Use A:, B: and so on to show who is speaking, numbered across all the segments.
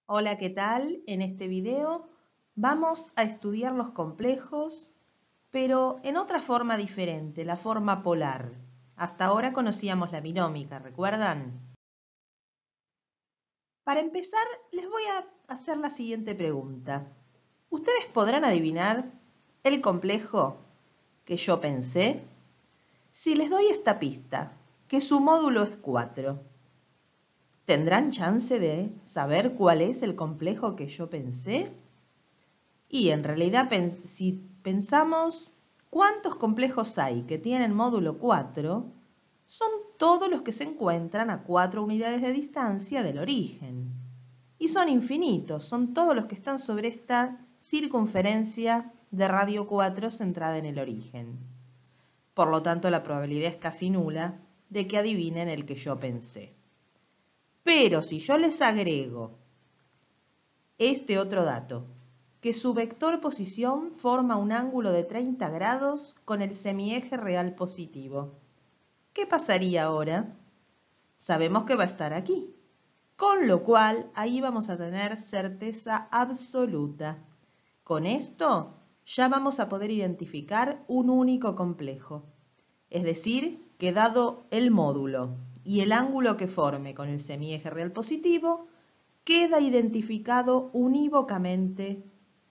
A: Hola, ¿qué tal? En este video vamos a estudiar los complejos, pero en otra forma diferente, la forma polar. Hasta ahora conocíamos la binómica, ¿recuerdan? Para empezar, les voy a hacer la siguiente pregunta. ¿Ustedes podrán adivinar el complejo que yo pensé? Si les doy esta pista, que su módulo es 4, ¿tendrán chance de saber cuál es el complejo que yo pensé? Y en realidad, si pensamos cuántos complejos hay que tienen módulo 4, son todos los que se encuentran a 4 unidades de distancia del origen. Y son infinitos, son todos los que están sobre esta circunferencia de radio 4 centrada en el origen. Por lo tanto, la probabilidad es casi nula de que adivinen el que yo pensé. Pero si yo les agrego este otro dato, que su vector posición forma un ángulo de 30 grados con el semieje real positivo. ¿Qué pasaría ahora? Sabemos que va a estar aquí, con lo cual ahí vamos a tener certeza absoluta. Con esto ya vamos a poder identificar un único complejo. Es decir, que dado el módulo y el ángulo que forme con el semieje real positivo, queda identificado unívocamente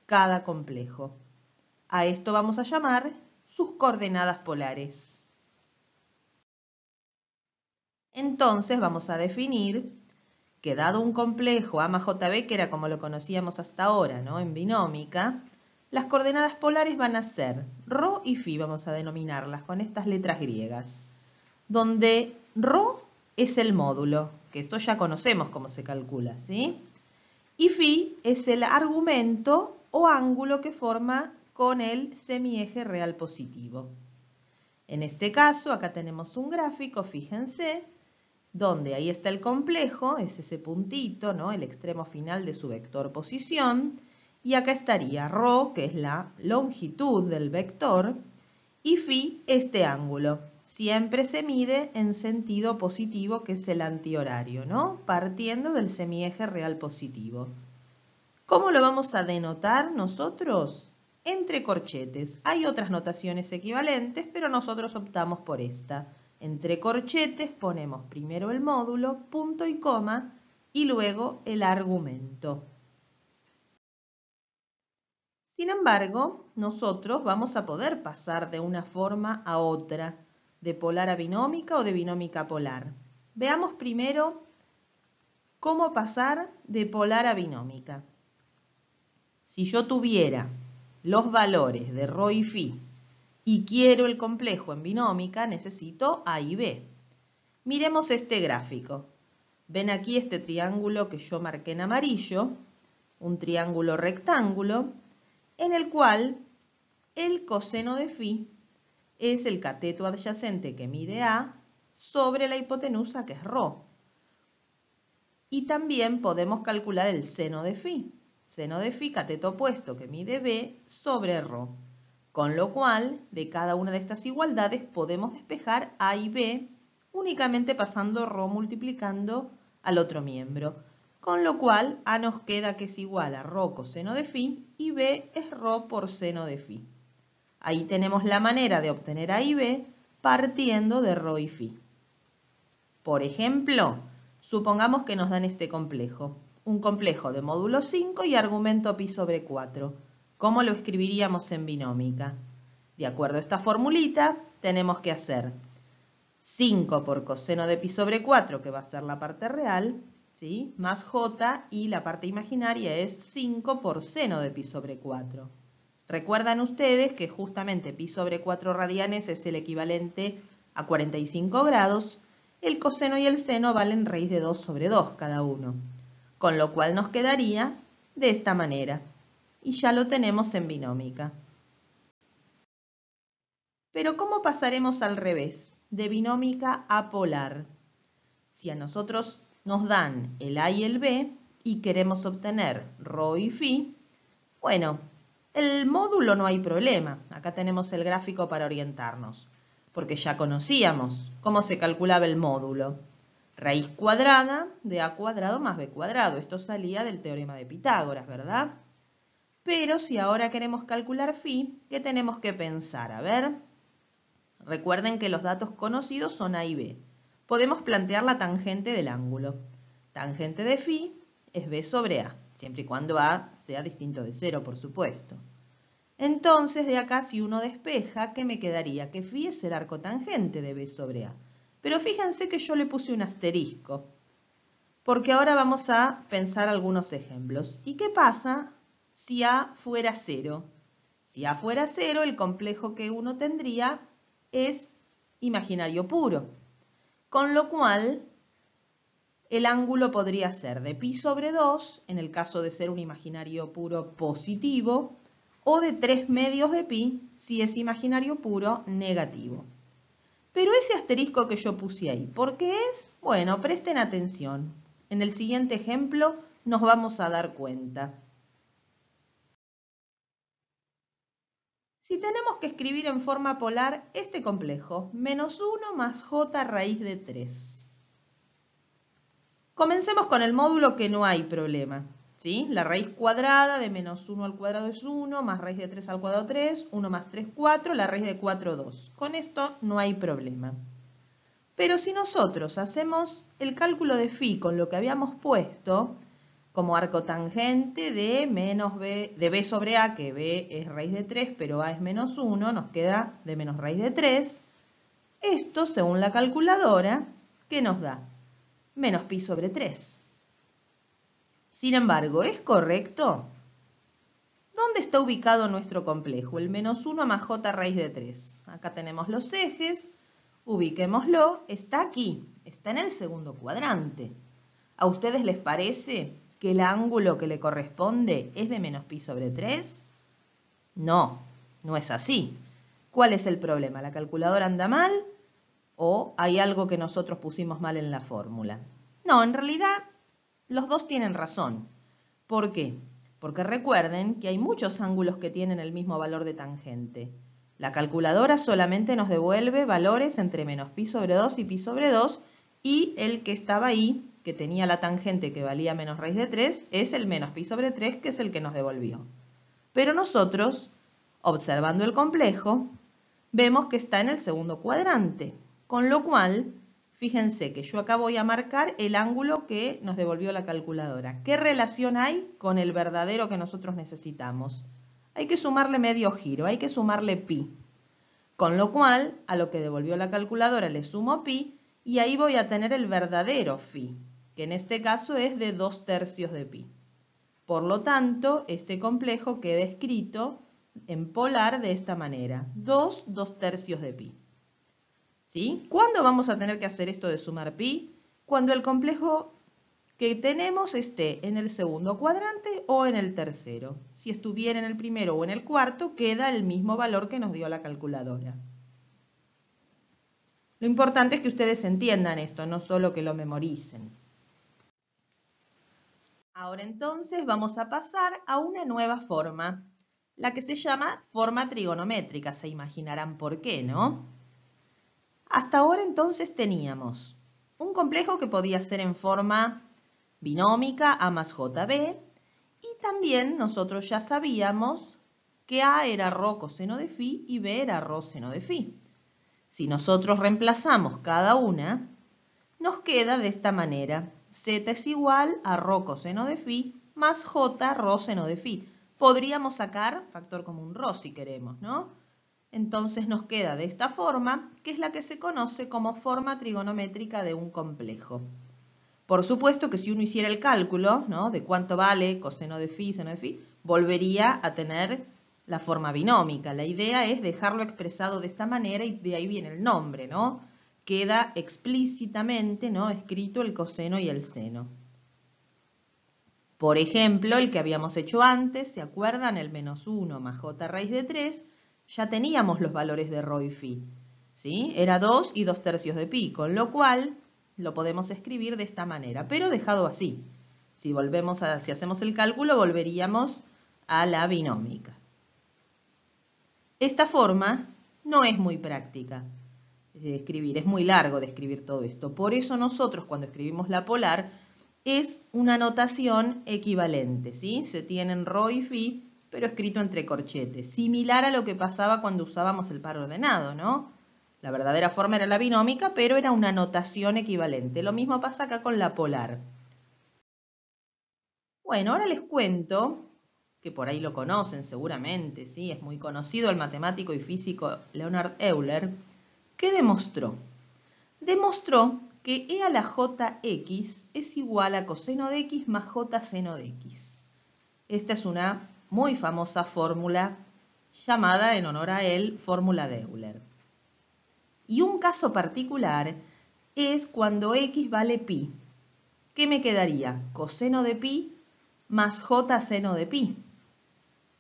A: cada complejo. A esto vamos a llamar sus coordenadas polares. Entonces vamos a definir que dado un complejo A más JB, que era como lo conocíamos hasta ahora, ¿no? En binómica, las coordenadas polares van a ser ρ y φ, vamos a denominarlas con estas letras griegas, donde ρ es el módulo, que esto ya conocemos cómo se calcula, ¿sí? Y φ es el argumento o ángulo que forma con el semieje real positivo. En este caso, acá tenemos un gráfico, fíjense, donde ahí está el complejo, es ese puntito, ¿no? El extremo final de su vector posición, y acá estaría ρ, que es la longitud del vector, y φ, este ángulo. Siempre se mide en sentido positivo, que es el antihorario, ¿no? Partiendo del semieje real positivo. ¿Cómo lo vamos a denotar nosotros? Entre corchetes. Hay otras notaciones equivalentes, pero nosotros optamos por esta. Entre corchetes ponemos primero el módulo, punto y coma, y luego el argumento. Sin embargo, nosotros vamos a poder pasar de una forma a otra, de polar a binómica o de binómica a polar. Veamos primero cómo pasar de polar a binómica. Si yo tuviera los valores de ρ y φ y quiero el complejo en binómica, necesito A y B. Miremos este gráfico. Ven aquí este triángulo que yo marqué en amarillo, un triángulo rectángulo, en el cual el coseno de φ es el cateto adyacente que mide A sobre la hipotenusa, que es ρ. Y también podemos calcular el seno de φ. Seno de φ, cateto opuesto que mide B sobre ρ. Con lo cual, de cada una de estas igualdades podemos despejar A y B únicamente pasando ρ multiplicando al otro miembro. Con lo cual, A nos queda que es igual a ρ coseno de φ y B es ρ por seno de φ. Ahí tenemos la manera de obtener A y B partiendo de ρ y φ. Por ejemplo, supongamos que nos dan este complejo, un complejo de módulo 5 y argumento pi sobre 4. ¿Cómo lo escribiríamos en binómica? De acuerdo a esta formulita, tenemos que hacer 5 por coseno de pi sobre 4, que va a ser la parte real, ¿sí? Más j, y la parte imaginaria es 5 por seno de pi sobre 4. Recuerdan ustedes que justamente pi sobre 4 radianes es el equivalente a 45 grados, el coseno y el seno valen raíz de 2 sobre 2 cada uno, con lo cual nos quedaría de esta manera, y ya lo tenemos en binómica. Pero ¿cómo pasaremos al revés, de binómica a polar? Si a nosotros nos dan el A y el B y queremos obtener ρ y φ, bueno, el módulo no hay problema, acá tenemos el gráfico para orientarnos, porque ya conocíamos cómo se calculaba el módulo. Raíz cuadrada de a cuadrado más b cuadrado. Esto salía del teorema de Pitágoras, ¿verdad? Pero si ahora queremos calcular phi, ¿qué tenemos que pensar? A ver, recuerden que los datos conocidos son a y b. Podemos plantear la tangente del ángulo. Tangente de phi es b sobre a, siempre y cuando a sea distinto de 0, por supuesto. Entonces, de acá, si uno despeja, ¿qué me quedaría? Que phi es el arco tangente de b sobre a. Pero fíjense que yo le puse un asterisco, porque ahora vamos a pensar algunos ejemplos. ¿Y qué pasa si a fuera 0? Si a fuera 0, el complejo que uno tendría es imaginario puro. Con lo cual, el ángulo podría ser de pi sobre 2, en el caso de ser un imaginario puro positivo, o de 3 medios de pi, si es imaginario puro negativo. Pero ese asterisco que yo puse ahí, ¿por qué es? Bueno, presten atención. En el siguiente ejemplo nos vamos a dar cuenta. Si tenemos que escribir en forma polar este complejo, menos 1 más j raíz de 3. Comencemos con el módulo que no hay problema, ¿sí? La raíz cuadrada de menos 1 al cuadrado es 1, más raíz de 3 al cuadrado 3, 1 más 3, 4, la raíz de 4, 2. Con esto no hay problema. Pero si nosotros hacemos el cálculo de phi con lo que habíamos puesto, como arco tangente de menos b, de b sobre a, que b es raíz de 3, pero a es menos 1, nos queda de menos raíz de 3. Esto, según la calculadora, ¿qué nos da? Menos pi sobre 3. Sin embargo, ¿es correcto? ¿Dónde está ubicado nuestro complejo? El menos 1 más j raíz de 3. Acá tenemos los ejes, ubiquémoslo, está aquí, está en el segundo cuadrante. ¿A ustedes les parece que el ángulo que le corresponde es de menos pi sobre 3? No, no es así. ¿Cuál es el problema? ¿La calculadora anda mal o hay algo que nosotros pusimos mal en la fórmula? No, en realidad los dos tienen razón. ¿Por qué? Porque recuerden que hay muchos ángulos que tienen el mismo valor de tangente. La calculadora solamente nos devuelve valores entre menos pi sobre 2 y pi sobre 2, y el que estaba ahí, que tenía la tangente que valía menos raíz de 3, es el menos pi sobre 3, que es el que nos devolvió. Pero nosotros, observando el complejo, vemos que está en el segundo cuadrante, con lo cual, fíjense que yo acá voy a marcar el ángulo que nos devolvió la calculadora. ¿Qué relación hay con el verdadero que nosotros necesitamos? Hay que sumarle medio giro, hay que sumarle pi. Con lo cual, a lo que devolvió la calculadora le sumo pi y ahí voy a tener el verdadero phi, que en este caso es de 2/3 de pi. Por lo tanto, este complejo queda escrito en polar de esta manera, 2/2 de pi. ¿Sí? ¿Cuándo vamos a tener que hacer esto de sumar pi? Cuando el complejo que tenemos esté en el segundo cuadrante o en el tercero. Si estuviera en el primero o en el cuarto, queda el mismo valor que nos dio la calculadora. Lo importante es que ustedes entiendan esto, no solo que lo memoricen. Ahora entonces vamos a pasar a una nueva forma, la que se llama forma trigonométrica. Se imaginarán por qué, ¿no? Hasta ahora entonces teníamos un complejo que podía ser en forma binómica a más jb, y también nosotros ya sabíamos que a era rho coseno de phi y b era rho seno de phi. Si nosotros reemplazamos cada una, nos queda de esta manera. Z es igual a rho coseno de phi más j rho seno de phi. Podríamos sacar factor común rho si queremos, ¿no? Entonces nos queda de esta forma, que es la que se conoce como forma trigonométrica de un complejo. Por supuesto que si uno hiciera el cálculo, ¿no?, de cuánto vale coseno de phi, seno de phi, volvería a tener la forma binómica. La idea es dejarlo expresado de esta manera y de ahí viene el nombre, ¿no? Queda explícitamente, ¿no?, escrito el coseno y el seno. Por ejemplo, el que habíamos hecho antes, ¿se acuerdan? El menos 1 más j raíz de 3, ya teníamos los valores de rho y phi, ¿sí? Era 2 y 2/3 de pi, con lo cual lo podemos escribir de esta manera, pero dejado así. Si hacemos el cálculo, volveríamos a la binómica. Esta forma no es muy práctica, escribir, es muy largo de escribir todo esto. Por eso nosotros cuando escribimos la polar es una notación equivalente, ¿sí? Se tienen rho y phi, pero escrito entre corchetes, similar a lo que pasaba cuando usábamos el par ordenado, ¿no? La verdadera forma era la binómica, pero era una notación equivalente. Lo mismo pasa acá con la polar. Bueno, ahora les cuento, que por ahí lo conocen seguramente, ¿sí? Es muy conocido el matemático y físico Leonhard Euler, ¿qué demostró? Demostró que e a la jx es igual a coseno de x más j seno de x. Esta es una muy famosa fórmula llamada en honor a él fórmula de Euler. Y un caso particular es cuando x vale pi. ¿Qué me quedaría? Coseno de pi más j seno de pi.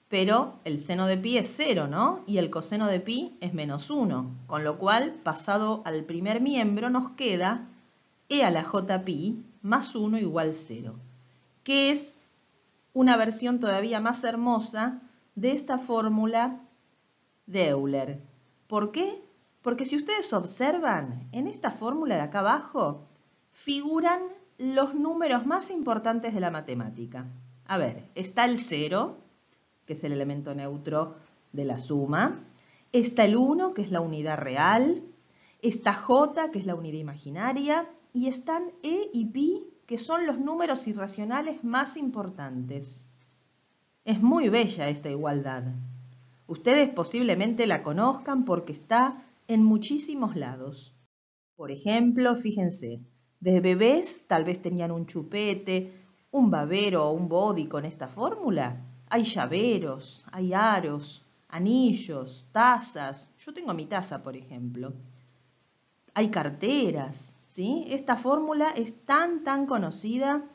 A: Pero el seno de pi es 0, ¿no? Y el coseno de pi es menos 1. Con lo cual, pasado al primer miembro, nos queda e a la j pi más 1 igual 0. Que es una versión todavía más hermosa de esta fórmula de Euler. ¿Por qué? Porque si ustedes observan, en esta fórmula de acá abajo figuran los números más importantes de la matemática. A ver, está el 0, que es el elemento neutro de la suma. Está el 1, que es la unidad real. Está j, que es la unidad imaginaria. Y están e y pi, que son los números irracionales más importantes. Es muy bella esta igualdad. Ustedes posiblemente la conozcan porque está en muchísimos lados. Por ejemplo, fíjense, de bebés tal vez tenían un chupete, un babero o un body con esta fórmula. Hay llaveros, hay aros, anillos, tazas. Yo tengo mi taza, por ejemplo. Hay carteras, ¿sí? Esta fórmula es tan conocida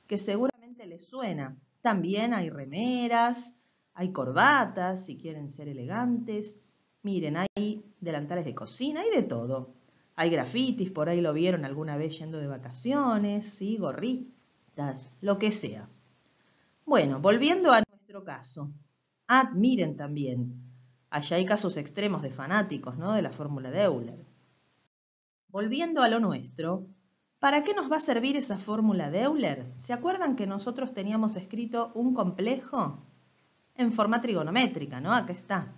A: que seguramente les suena. También hay remeras, hay corbatas, si quieren ser elegantes. Miren, hay delantales de cocina, hay de todo. Hay grafitis, por ahí lo vieron alguna vez yendo de vacaciones, ¿sí? Gorritas, lo que sea. Bueno, volviendo a nuestro caso. Miren también, allá hay casos extremos de fanáticos, ¿no? De la fórmula de Euler. Volviendo a lo nuestro, ¿para qué nos va a servir esa fórmula de Euler? ¿Se acuerdan que nosotros teníamos escrito un complejo en forma trigonométrica, ¿no? Acá está.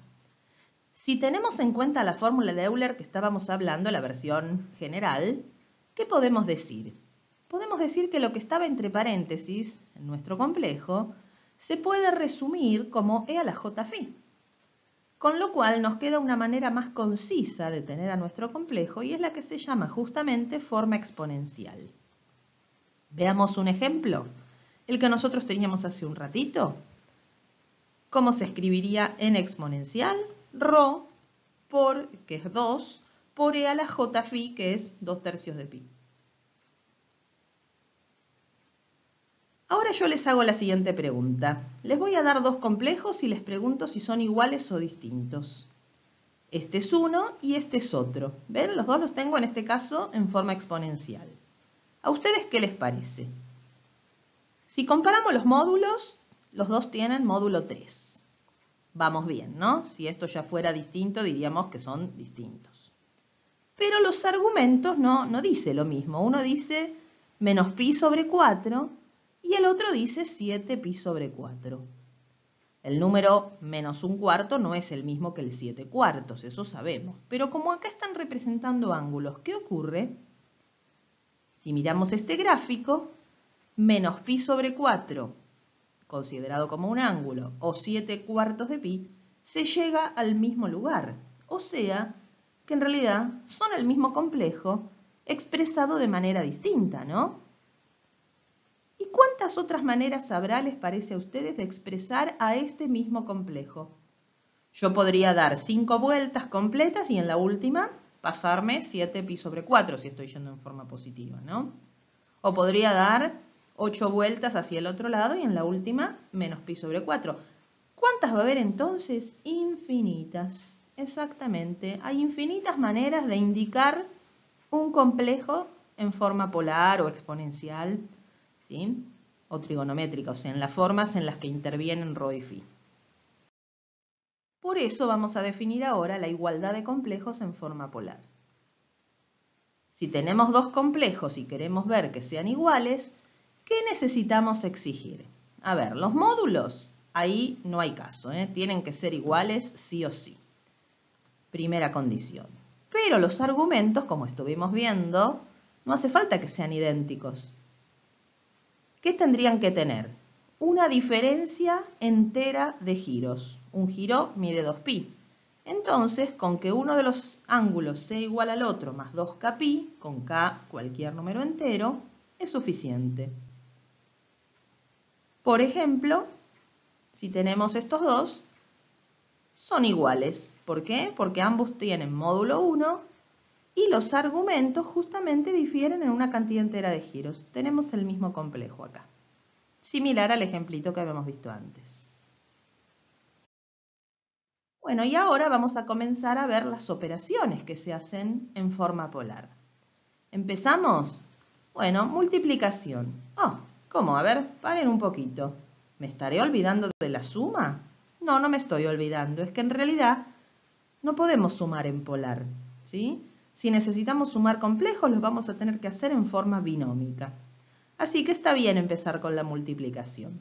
A: Si tenemos en cuenta la fórmula de Euler que estábamos hablando, la versión general, ¿qué podemos decir? Podemos decir que lo que estaba entre paréntesis en nuestro complejo se puede resumir como e a la j phi. Con lo cual nos queda una manera más concisa de tener a nuestro complejo y es la que se llama justamente forma exponencial. Veamos un ejemplo, el que nosotros teníamos hace un ratito. ¿Cómo se escribiría en exponencial? Rho por, que es 2, por e a la j phi, que es 2/3 de pi. Ahora yo les hago la siguiente pregunta. Les voy a dar dos complejos y les pregunto si son iguales o distintos. Este es uno y este es otro. ¿Ven? Los dos los tengo en este caso en forma exponencial. ¿A ustedes qué les parece? Si comparamos los módulos, los dos tienen módulo 3. Vamos bien, ¿no? Si esto ya fuera distinto, diríamos que son distintos. Pero los argumentos no dice lo mismo. Uno dice menos pi sobre 4 y el otro dice 7 pi sobre 4. El número menos un cuarto no es el mismo que el 7 cuartos, eso sabemos. Pero como acá están representando ángulos, ¿qué ocurre? Si miramos este gráfico, menos pi sobre 4, considerado como un ángulo, o 7 cuartos de pi, se llega al mismo lugar. O sea, que en realidad son el mismo complejo expresado de manera distinta, ¿no? ¿Y cuántas otras maneras habrá, les parece a ustedes, de expresar a este mismo complejo? Yo podría dar 5 vueltas completas y en la última pasarme 7 pi sobre 4 si estoy yendo en forma positiva, ¿no? O podría dar 8 vueltas hacia el otro lado y en la última menos pi sobre 4. ¿Cuántas va a haber entonces? Infinitas. Exactamente. Hay infinitas maneras de indicar un complejo en forma polar o exponencial, ¿sí? O trigonométrica, o sea, en las formas en las que intervienen rho y phi. Por eso vamos a definir ahora la igualdad de complejos en forma polar. Si tenemos dos complejos y queremos ver que sean iguales, ¿qué necesitamos exigir? A ver, los módulos, ahí no hay caso, tienen que ser iguales sí o sí. Primera condición. Pero los argumentos, como estuvimos viendo, no hace falta que sean idénticos. ¿Qué tendrían que tener? Una diferencia entera de giros. Un giro mide 2pi. Entonces, con que uno de los ángulos sea igual al otro más 2kpi, con k cualquier número entero, es suficiente. Por ejemplo, si tenemos estos dos, son iguales. ¿Por qué? Porque ambos tienen módulo 1 y los argumentos justamente difieren en una cantidad entera de giros. Tenemos el mismo complejo acá, similar al ejemplito que habíamos visto antes. Bueno, y ahora vamos a comenzar a ver las operaciones que se hacen en forma polar. ¿Empezamos? Bueno, multiplicación. ¿Cómo? A ver, paren un poquito. ¿Me estaré olvidando de la suma? No, no me estoy olvidando. Es que en realidad no podemos sumar en polar, ¿sí? Si necesitamos sumar complejos, los vamos a tener que hacer en forma binómica. Así que está bien empezar con la multiplicación.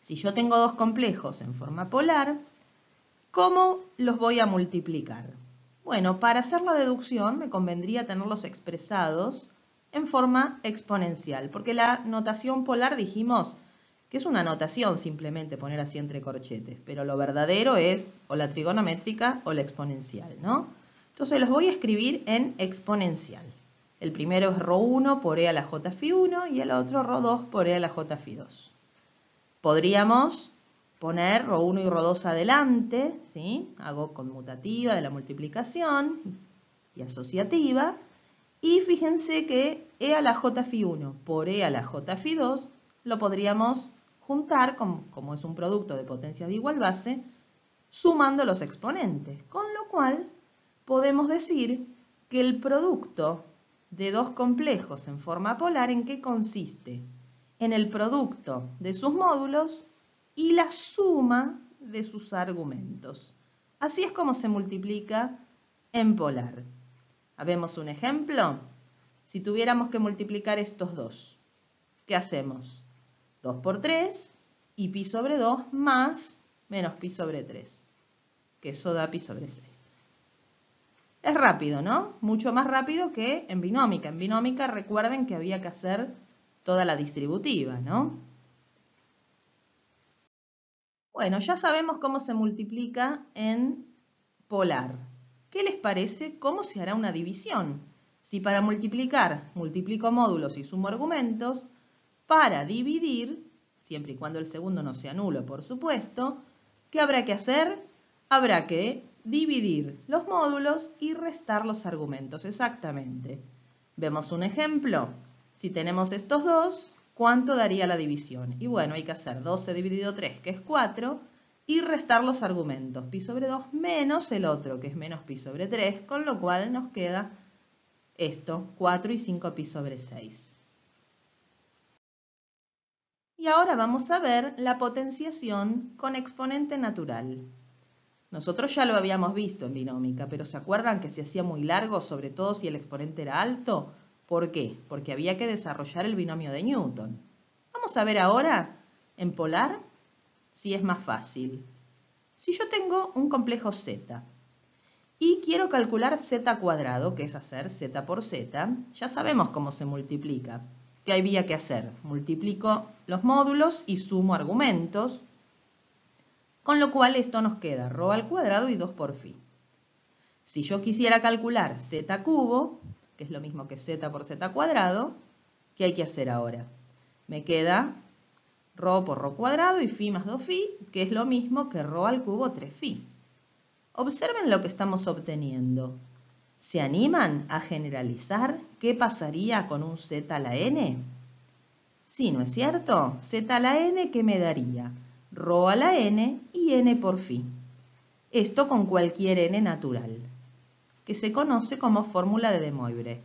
A: Si yo tengo dos complejos en forma polar, ¿cómo los voy a multiplicar? Bueno, para hacer la deducción me convendría tenerlos expresados en forma exponencial, porque la notación polar dijimos que es una notación simplemente poner así entre corchetes, pero lo verdadero es o la trigonométrica o la exponencial, ¿no? Entonces los voy a escribir en exponencial. El primero es ρ1 por e a la j phi 1 y el otro ρ2 por e a la j phi 2. Podríamos poner ρ1 y ρ2 adelante, ¿sí? Hago conmutativa de la multiplicación y asociativa. Y fíjense que e a la j phi 1 por e a la j phi 2 lo podríamos juntar, como es un producto de potencias de igual base, sumando los exponentes. Con lo cual podemos decir que el producto de dos complejos en forma polar, ¿en qué consiste? En el producto de sus módulos y la suma de sus argumentos. Así es como se multiplica en polar. ¿Habemos un ejemplo? Si tuviéramos que multiplicar estos dos, ¿qué hacemos? 2 por 3 y pi sobre 2 más menos pi sobre 3, que eso da pi sobre 6. Es rápido, ¿no? Mucho más rápido que en binómica. En binómica recuerden que había que hacer toda la distributiva, ¿no? Bueno, ya sabemos cómo se multiplica en polar. ¿Qué les parece? ¿Cómo se hará una división? Si para multiplicar multiplico módulos y sumo argumentos, para dividir, siempre y cuando el segundo no sea nulo, por supuesto, ¿qué habrá que hacer? Habrá que dividir los módulos y restar los argumentos, exactamente. ¿Vemos un ejemplo? Si tenemos estos dos, ¿cuánto daría la división? Y bueno, hay que hacer 12 dividido 3, que es 4, y restar los argumentos. Pi sobre 2 menos el otro, que es menos pi sobre 3, con lo cual nos queda esto, 4 y 5 pi sobre 6. Y ahora vamos a ver la potenciación con exponente natural. Nosotros ya lo habíamos visto en binómica, pero ¿se acuerdan que se hacía muy largo, sobre todo si el exponente era alto? ¿Por qué? Porque había que desarrollar el binomio de Newton. Vamos a ver ahora, en polar, si es más fácil. Si yo tengo un complejo z y quiero calcular z cuadrado, que es hacer z por z, ya sabemos cómo se multiplica. ¿Qué había que hacer? Multiplico los módulos y sumo argumentos, con lo cual esto nos queda ρ al cuadrado y 2 por phi. Si yo quisiera calcular z cubo, que es lo mismo que z por z cuadrado, ¿qué hay que hacer ahora? Me queda ρ por ρ cuadrado y phi más 2phi, que es lo mismo que ρ al cubo 3phi. Observen lo que estamos obteniendo. ¿Se animan a generalizar qué pasaría con un z a la n? Sí, ¿no es cierto? Z a la n, ¿qué me daría? Ρ a la n y n por phi. Esto con cualquier n natural, que se conoce como fórmula de De Moivre.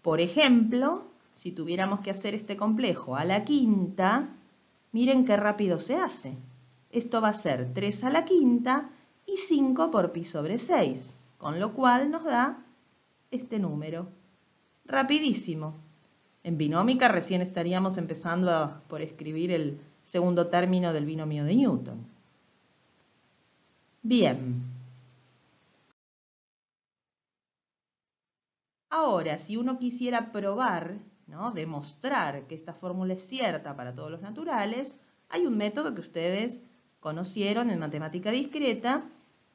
A: Por ejemplo, si tuviéramos que hacer este complejo a la quinta, miren qué rápido se hace. Esto va a ser 3 a la quinta y 5 por pi sobre 6, con lo cual nos da este número. Rapidísimo. En binómica recién estaríamos empezando por escribir el segundo término del binomio de Newton. Bien. Ahora, si uno quisiera probar, ¿no?, demostrar que esta fórmula es cierta para todos los naturales, hay un método que ustedes conocieron en matemática discreta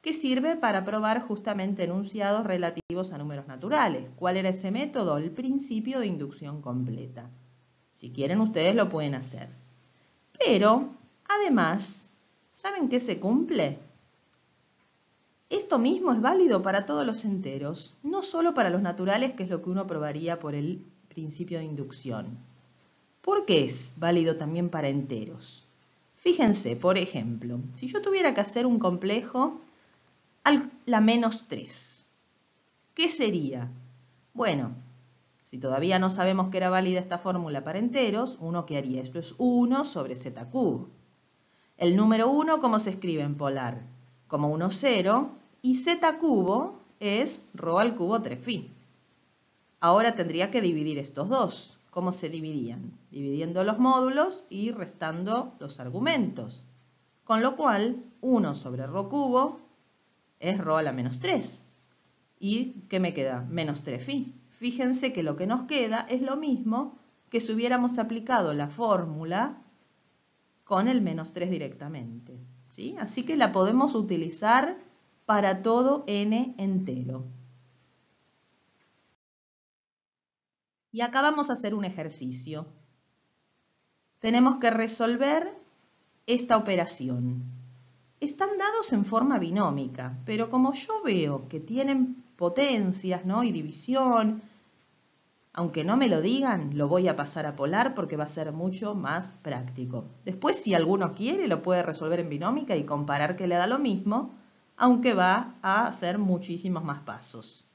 A: que sirve para probar justamente enunciados relativos a números naturales. ¿Cuál era ese método? El principio de inducción completa. Si quieren, ustedes lo pueden hacer. Pero, además, ¿saben qué se cumple? Esto mismo es válido para todos los enteros, no solo para los naturales, que es lo que uno probaría por el principio de inducción. ¿Por qué es válido también para enteros? Fíjense, por ejemplo, si yo tuviera que hacer un complejo a la menos 3, ¿qué sería? Bueno, si todavía no sabemos que era válida esta fórmula para enteros, ¿uno qué haría? Esto es 1 sobre z cubo. El número 1, ¿cómo se escribe en polar? Como 1, 0, y z cubo es rho al cubo 3phi. Ahora tendría que dividir estos dos. ¿Cómo se dividían? Dividiendo los módulos y restando los argumentos. Con lo cual, 1 sobre rho cubo es rho a la menos 3. ¿Y qué me queda? Menos 3phi. Fíjense que lo que nos queda es lo mismo que si hubiéramos aplicado la fórmula con el menos 3 directamente, ¿sí? Así que la podemos utilizar para todo n entero. Y acá vamos a hacer un ejercicio. Tenemos que resolver esta operación. Están dados en forma binómica, pero como yo veo que tienen potencias, ¿no?, y división, aunque no me lo digan, lo voy a pasar a polar porque va a ser mucho más práctico. Después, si alguno quiere, lo puede resolver en binómica y comparar que le da lo mismo, aunque va a hacer muchísimos más pasos.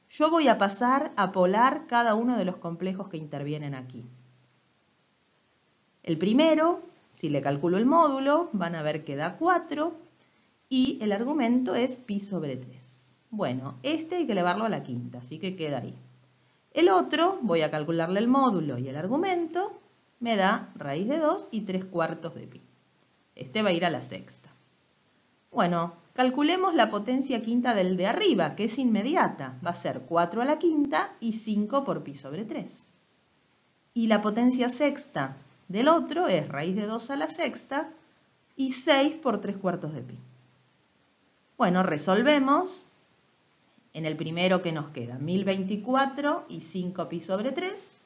A: Yo voy a pasar a polar cada uno de los complejos que intervienen aquí. El primero, si le calculo el módulo, van a ver que da 4 y el argumento es pi sobre 3. Bueno, este hay que elevarlo a la quinta, así que queda ahí. El otro, voy a calcularle el módulo y el argumento, me da raíz de 2 y 3/4 de pi. Este va a ir a la sexta. Bueno, calculemos la potencia quinta del de arriba, que es inmediata. Va a ser 4 a la quinta y 5 por pi sobre 3. Y la potencia sexta del otro es raíz de 2 a la sexta y 6 por 3/4 de pi. Bueno, resolvemos. En el primero, que nos queda 1024 y 5 pi sobre 3.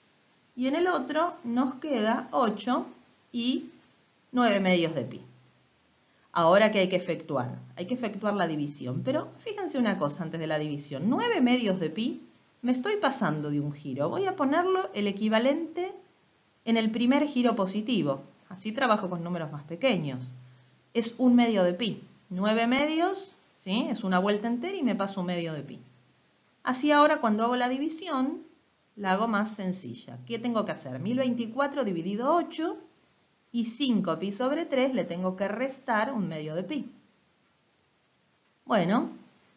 A: Y en el otro nos queda 8 y 9 medios de pi. Ahora, ¿qué hay que efectuar? Hay que efectuar la división. Pero fíjense una cosa antes de la división. 9 medios de pi me estoy pasando de un giro. Voy a ponerlo el equivalente en el primer giro positivo. Así trabajo con números más pequeños. Es 1 medio de pi. 9 medios, ¿sí?, es una vuelta entera y me paso 1 medio de pi. Así ahora cuando hago la división, la hago más sencilla. ¿Qué tengo que hacer? 1024 dividido 8 y 5 pi sobre 3 le tengo que restar 1 medio de pi. Bueno,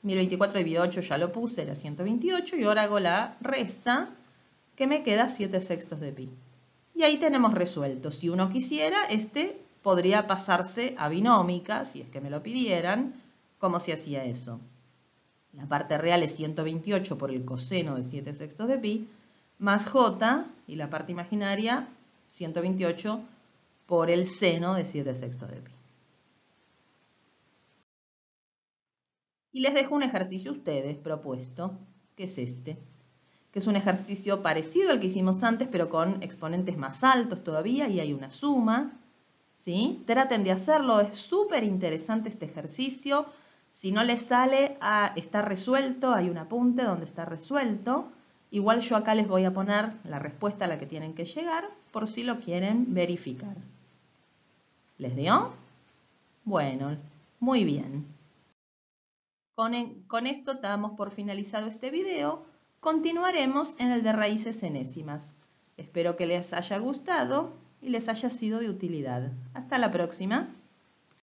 A: 1024 dividido 8 ya lo puse, era 128, y ahora hago la resta, que me queda 7/6 de pi. Y ahí tenemos resuelto. Si uno quisiera, este podría pasarse a binómica, si es que me lo pidieran, ¿cómo se hacía eso? La parte real es 128 por el coseno de 7/6 de pi, más j, y la parte imaginaria, 128 por el seno de 7/6 de pi. Y les dejo un ejercicio a ustedes propuesto, que es este, que es un ejercicio parecido al que hicimos antes, pero con exponentes más altos todavía, y hay una suma, ¿sí? Traten de hacerlo, es súper interesante este ejercicio. Si no les sale, está resuelto, hay un apunte donde está resuelto. Igual yo acá les voy a poner la respuesta a la que tienen que llegar, por si lo quieren verificar. ¿Les dio? Bueno, muy bien. Con esto damos por finalizado este video. Continuaremos en el de raíces enésimas. Espero que les haya gustado y les haya sido de utilidad. Hasta la próxima.